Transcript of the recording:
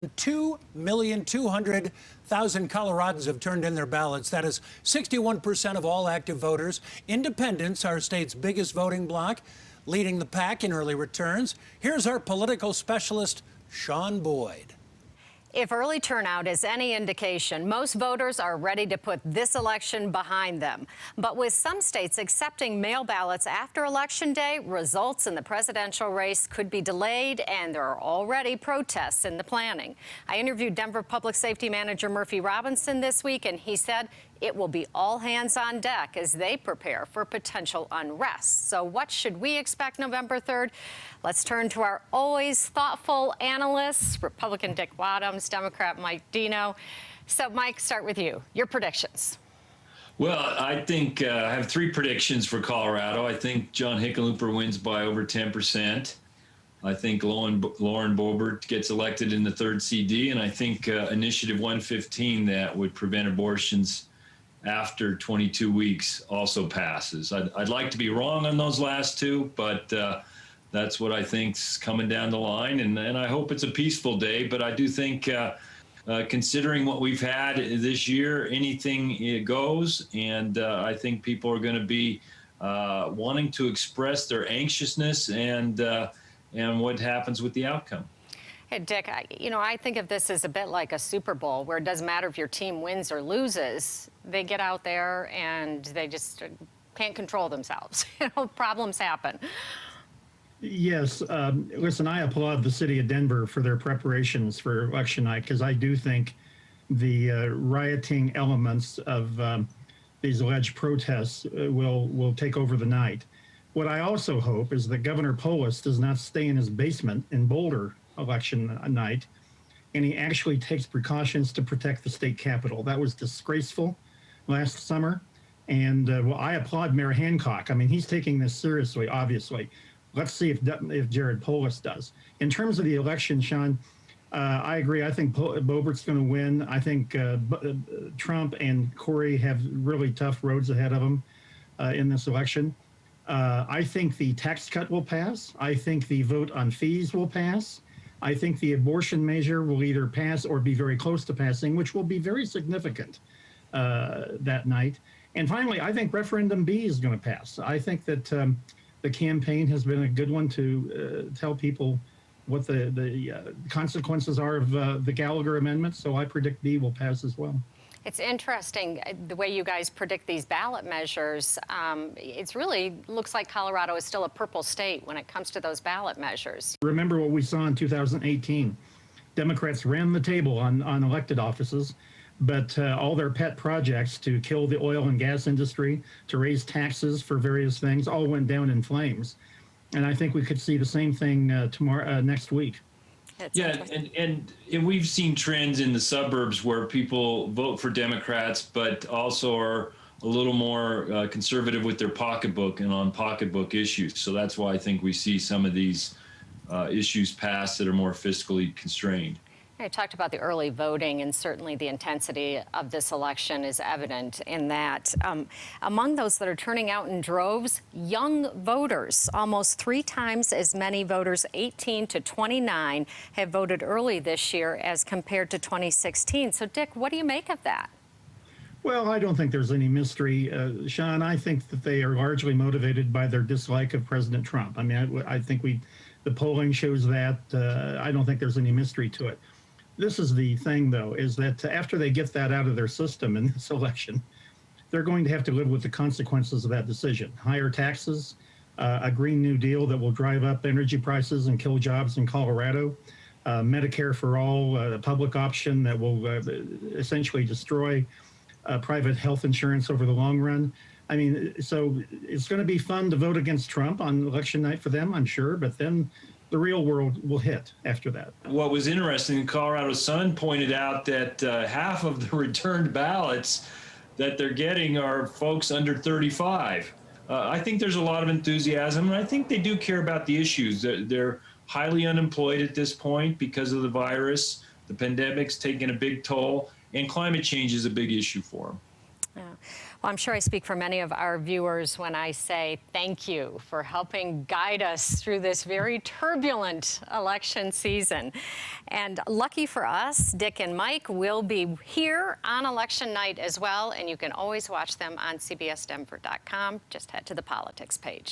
2,200,000 Coloradans have turned in their ballots. That is 61% of all active voters. Independents, our state's biggest voting bloc, leading the pack in early returns. Here's our political specialist, Sean Boyd. If early turnout is any indication, most voters are ready to put this election behind them. But with some states accepting mail ballots after Election Day, results in the presidential race could be delayed, and there are already protests in the planning. I interviewed Denver Public Safety Manager Murphy Robinson this week, and he said it will be all hands on deck as they prepare for potential unrest. So what should we expect November 3rd? Let's turn to our always thoughtful analysts, Republican Dick Wadhams, Democrat Mike Dino. So, Mike, start with you. Your predictions. Well, I think I have three predictions for Colorado. I think John Hickenlooper wins by over 10%. I think Lauren Boebert gets elected in the third CD, and I think Initiative 115 that would prevent abortions after 22 weeks also passes. I'd like to be wrong on those last two, but that's what I think's coming down the line, and I hope it's a peaceful day. But I do think, considering what we've had this year, anything goes, and I think people are going to be wanting to express their anxiousness and what happens with the outcome. Hey, Dick, I think of this as a bit like a Super Bowl, where it doesn't matter if your team wins or loses. They get out there and they just can't control themselves. Problems happen. Yes. Listen, I applaud the city of Denver for their preparations for election night, because I do think the rioting elements of these alleged protests will take over the night. What I also hope is that Governor Polis does not stay in his basement in Boulder election night, and he actually takes precautions to protect the state capitol. That was disgraceful last summer, and well, I applaud Mayor Hancock. I mean, he's taking this seriously, obviously. Let's see if Jared Polis does. In terms of the election, Sean, I agree. I think Boebert's going to win. I think Trump and Corey have really tough roads ahead of them in this election. I think the tax cut will pass. I think the vote on fees will pass. I think the abortion measure will either pass or be very close to passing, which will be very significant that night. And finally, I think referendum B is going to pass. I think that the campaign has been a good one to tell people what the consequences are of the Gallagher Amendment. So I predict B will pass as well. It's interesting the way you guys predict these ballot measures. It's really looks like Colorado is still a purple state when it comes to those ballot measures. Remember what we saw in 2018. Democrats ran the table on elected offices, but all their pet projects to kill the oil and gas industry, to raise taxes for various things, all went down in flames. And I think we could see the same thing next week. Yeah, and we've seen trends in the suburbs where people vote for Democrats, but also are a little more conservative with their pocketbook and on pocketbook issues. So that's why I think we see some of these issues pass that are more fiscally constrained. I talked about the early voting, and certainly the intensity of this election is evident in that. Among those that are turning out in droves, young voters, almost 3 times as many voters 18 to 29 have voted early this year as compared to 2016. So, Dick, what do you make of that? Well, I don't think there's any mystery, Sean. I think that they are largely motivated by their dislike of President Trump. I mean, I think the polling shows that. I don't think there's any mystery to it. This is the thing, though, is that after they get that out of their system in this election, they're going to have to live with the consequences of that decision. Higher taxes, a Green New Deal that will drive up energy prices and kill jobs in Colorado, Medicare for All, a public option that will essentially destroy private health insurance over the long run. I mean, so it's going to be fun to vote against Trump on election night for them, I'm sure, but then the real world will hit after that. What was interesting, Colorado Sun pointed out that half of the returned ballots that they're getting are folks under 35. I think there's a lot of enthusiasm, and I think they do care about the issues. They're highly unemployed at this point because of the virus. The pandemic's taking a big toll, and climate change is a big issue for them. Yeah. Well, I'm sure I speak for many of our viewers when I say thank you for helping guide us through this very turbulent election season. And lucky for us, Dick and Mike will be here on election night as well, and you can always watch them on CBSDenver.com. Just head to the politics page.